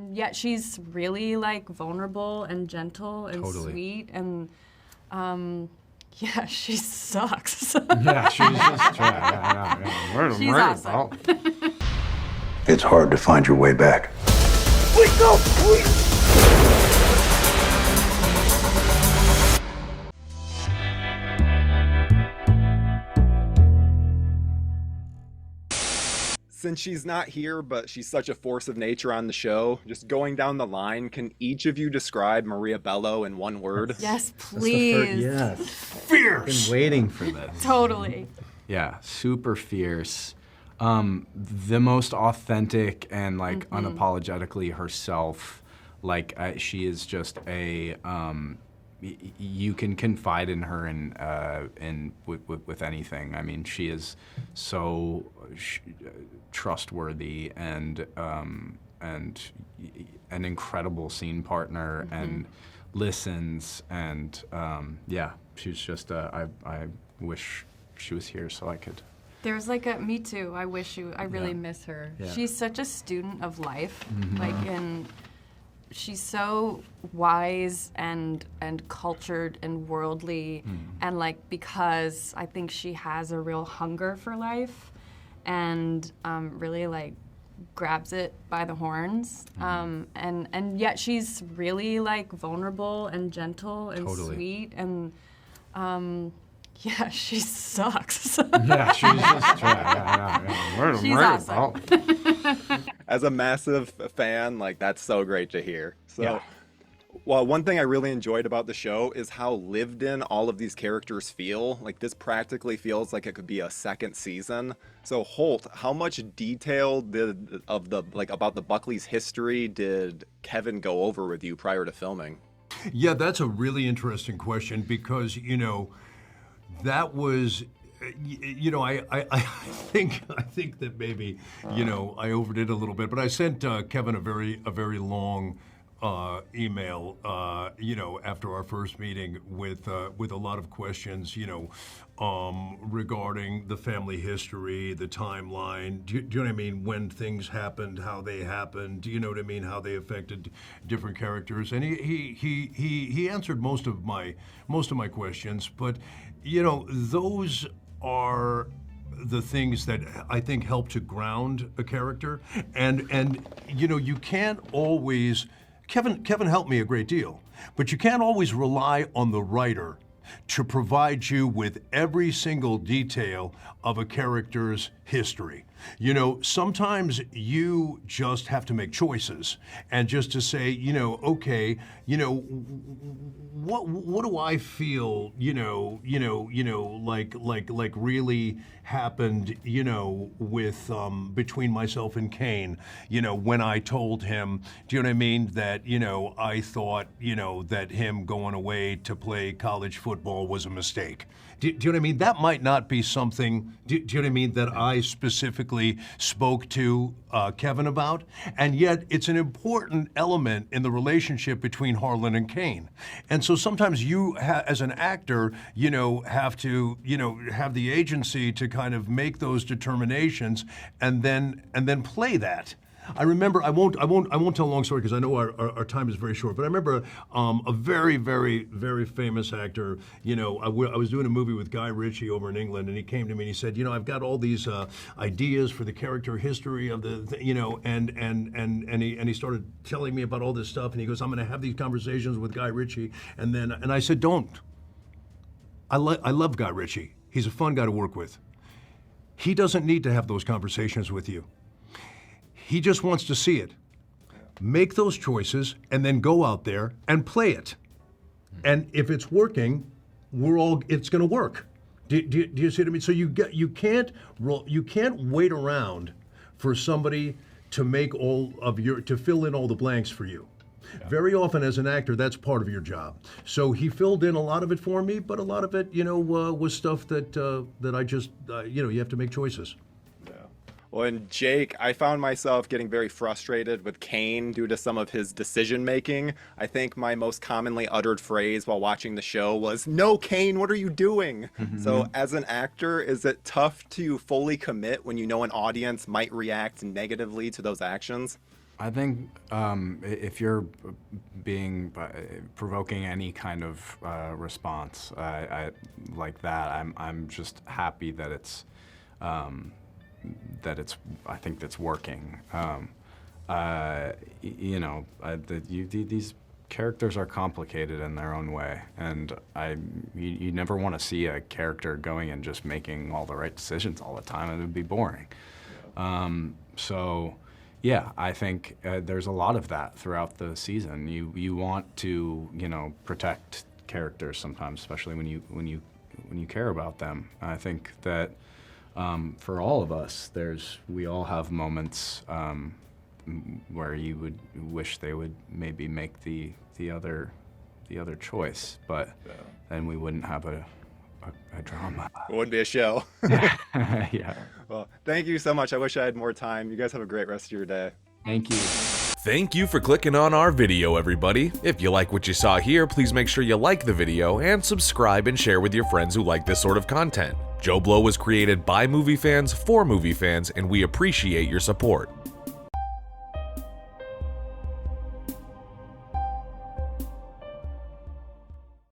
And yet she's really like vulnerable and gentle and sweet and yeah, she sucks. Yeah, she's just She's awesome. It's hard to find your way back. Wait, no, please! Since she's not here, but she's such a force of nature on the show, just going down the line, can each of you describe Maria Bello in one word? Yes, please. Yes. Fierce! Been waiting for this. Totally. Yeah, super fierce. The most authentic and like unapologetically herself. Like she is just a. You can confide in her and with anything. I mean, she is so trustworthy and an incredible scene partner and listens and yeah, she's just I wish she was here so I could. There's like me too. I really miss her. Yeah. She's such a student of life, she's so wise and cultured and worldly, and like because I think she has a real hunger for life, and really like grabs it by the horns, and yet she's really like vulnerable and gentle and sweet and. Yeah, she sucks. Yeah, she's just She's awesome. As a massive fan, like that's so great to hear. So, well, one thing I really enjoyed about the show is how lived in all of these characters feel. Like this practically feels like it could be a second season. So Holt, how much detail about the Buckley's history did Kevin go over with you prior to filming? Yeah, that's a really interesting question because, that was, I think that maybe, I overdid a little bit, but I sent Kevin a very long email, after our first meeting with a lot of questions, regarding the family history, the timeline. Do you know what I mean? When things happened, how they happened. Do you know what I mean? How they affected different characters. And he answered most of my questions, but. Those are the things that I think help to ground a character. And you can't always, Kevin helped me a great deal, but you can't always rely on the writer to provide you with every single detail of a character's history. Sometimes you just have to make choices and just to say, okay, what do I feel, like really happened, with between myself and Kane, when I told him, do you know what I mean, that, I thought, that him going away to play college football was a mistake. Do you know what I mean? That might not be something, do you know what I mean, that I specifically spoke to Kevin about, and yet it's an important element in the relationship between Harlan and Kane. And so sometimes you, as an actor, have to, have the agency to kind of make those determinations and then play that. I remember, I won't tell a long story because I know our time is very short, but I remember a very, very, very famous actor, I was doing a movie with Guy Ritchie over in England, and he came to me and he said, I've got all these ideas for the character history of and he started telling me about all this stuff, and he goes, I'm going to have these conversations with Guy Ritchie, and I said, don't. I love Guy Ritchie. He's a fun guy to work with. He doesn't need to have those conversations with you. He just wants to see it. Make those choices and then go out there and play it. And if it's working, it's going to work. Do you see what I mean? So you can't wait around for somebody to to fill in all the blanks for you. Yeah. Very often as an actor, that's part of your job. So he filled in a lot of it for me, but a lot of it, was stuff that I just, you have to make choices. Well, and Jake, I found myself getting very frustrated with Kane due to some of his decision making. I think my most commonly uttered phrase while watching the show was, "No, Kane, what are you doing?" So as an actor, is it tough to fully commit when you know an audience might react negatively to those actions? I think if you're being provoking any kind of response I like that, I'm just happy that it's I think that's working. These characters are complicated in their own way, and you never want to see a character going and just making all the right decisions all the time. It would be boring. So, yeah, I think there's a lot of that throughout the season. You want to protect characters sometimes, especially when you care about them. I think that for all of us, we all have moments where you would wish they would maybe make the other choice, but then we wouldn't have a drama. It wouldn't be a show. Yeah. Well, thank you so much. I wish I had more time. You guys have a great rest of your day. Thank you. Thank you for clicking on our video, everybody. If you like what you saw here, please make sure you like the video and subscribe and share with your friends who like this sort of content. JoBlo was created by movie fans for movie fans, and we appreciate your support.